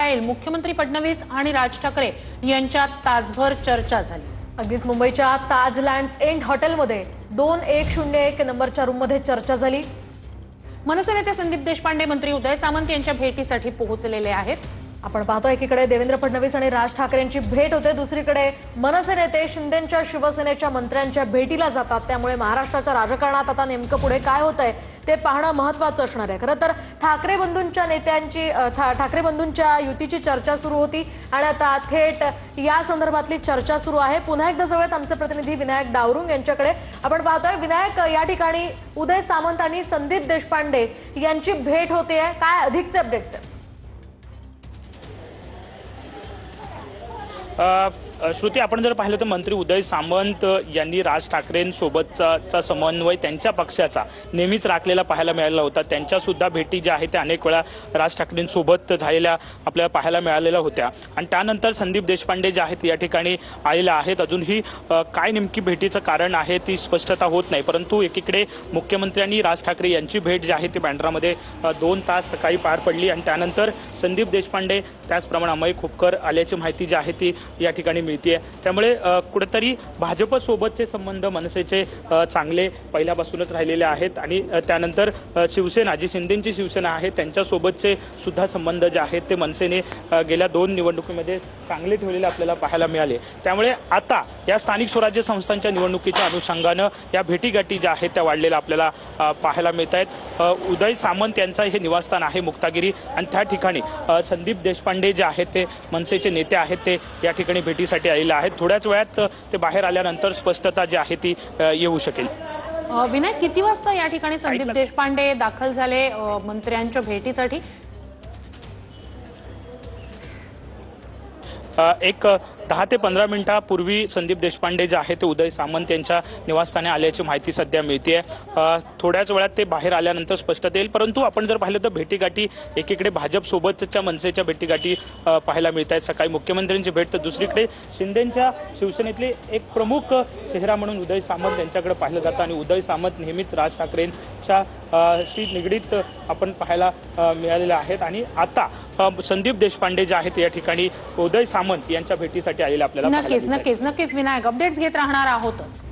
File मुख्यमंत्री फडणवीस आणि राज ठाकरे यांच्यात तासभर चर्चा झाली। अगदीच मुंबईच्या ताज लँड्स एंड हॉटेलमध्ये 2101 नंबरच्या रूममध्ये चर्चा झाली। मनसे नेते संदीप देशपांडे मंत्री उदय सामंत यांच्या भेटीसाठी पोहोचलेले आहेत। आपण पाहतो एकीकडे देवेंद्र फडणवीस आणि राज ठाकरेंची भेट होते, दुसरीकडे मनसे नेते शिंदेंच्या शिवसेनेच्या मंत्र्यांच्या भेटीला जातात। त्यामुळे महाराष्ट्राच्या राजकारणात आता नेमकं पुढे काय होतंय ते पाहणं महत्त्वाचं असणार आहे। खरं तर ठाकरे बंधूंच्या युतीची चर्चा सुरू होती आणि आता थेट या संदर्भातली चर्चा सुरू आहे। पुन्हा एकदा जाऊयात आमचे प्रतिनिधी विनायक डावरुंग यांच्याकडे। आपण पाहतोय विनायक, या ठिकाणी उदय सामंत आणि संदीप देशपांडे यांची भेट होते, काय अधिकचे अपडेट्स आहेत? श्रुती, आपण जर पाहिलं तर मंत्री उदय सामंत यांनी राज ठाकरेंसोबतचा समन्वय त्यांच्या पक्षाचा नेहमीच राखलेला पाहायला मिळाला होता। त्यांच्या सुद्धा भेटी ज्या आहेत त्या अनेक वेळा राज ठाकरेंसोबत झालेल्या आपल्याला पाहायला मिळालेल्या होत्या आणि त्यानंतर संदीप देशपांडे जे आहेत या ठिकाणी आलेले आहेत। अजूनही काय नेमकी भेटीचं कारण आहे ती स्पष्टता होत नाही, परंतु एकीकडे मुख्यमंत्री आणि राज ठाकरे यांची भेट जी आहे ती बँड्रामध्ये 2 तास सकाळी पार पडली आणि त्यानंतर संदीप देशपांडे त्याचप्रमाणे अमय खोपकर आल्याची माहिती जी आहे ती या ठिकाणी मिळते। त्यामुळे कुठेतरी भाजपसोबतचे संबंध मनसेचे चांगले पहिल्यापासूनच राहिलेले आहेत आणि त्यानंतर शिवसेना जी शिंदेंची शिवसेना आहे त्यांच्यासोबतचे सुद्धा संबंध जे आहेत ते मनसेने गेल्या 2 निवडणुकीमध्ये चांगले ठेवलेले आपल्याला पाहायला मिळाले। त्यामुळे आता या स्थानिक स्वराज्य संस्थांच्या निवडणुकीच्या अनुषंगानं या भेटीगाठी ज्या आहेत त्या वाढलेल्या आपल्याला पाहायला मिळत आहेत। उदय सामंत यांचा हे निवासस्थान आहे मुक्तागिरी आणि त्या ठिकाणी संदीप देशपांडे जे आहेत ते मनसेचे नेते आहेत ते या ठिकाणी भेटीसाठी आलेले आहेत। थोड्याच वेळात ते बाहेर आल्यानंतर स्पष्टता जी आहे ती येऊ शकेल। विनायक, किती वाजता या ठिकाणी संदीप देशपांडे दाखल झाले मंत्र्यांच्या भेटीसाठी? एक 10 ते 15 मिनिटांपूर्वी संदीप देशपांडे जे आहे ते उदय सामंत यांच्या निवासस्थानी आल्याची माहिती सध्या मिळते। थोड्याच वेळात ते बाहेर आल्यानंतर स्पष्टता येईल, परंतु आपण जर पाहिलं तर भेटीगाठी एकीकडे भाजपसोबतच्या मनसेच्या भेटीगाठी पाहायला मिळत आहेत। सकाळी मुख्यमंत्र्यांची भेट तर दुसरीकडे शिंदेंच्या शिवसेनेतले एक प्रमुख चेहरा म्हणून उदय सामंत यांच्याकडे पाहिलं जातं आणि उदय सामंत नेहमीच राज ठाकरेंच्या शी निगडीत आपण पाहायला मिळालेले आहेत आणि आता संदीप देशपांडे जे आहेत या ठिकाणी उदय सामंत यांच्या भेटीसाठी आलेले आपल्याला नक्कीच विनायक अपडेट्स घेत राहणार आहोतच।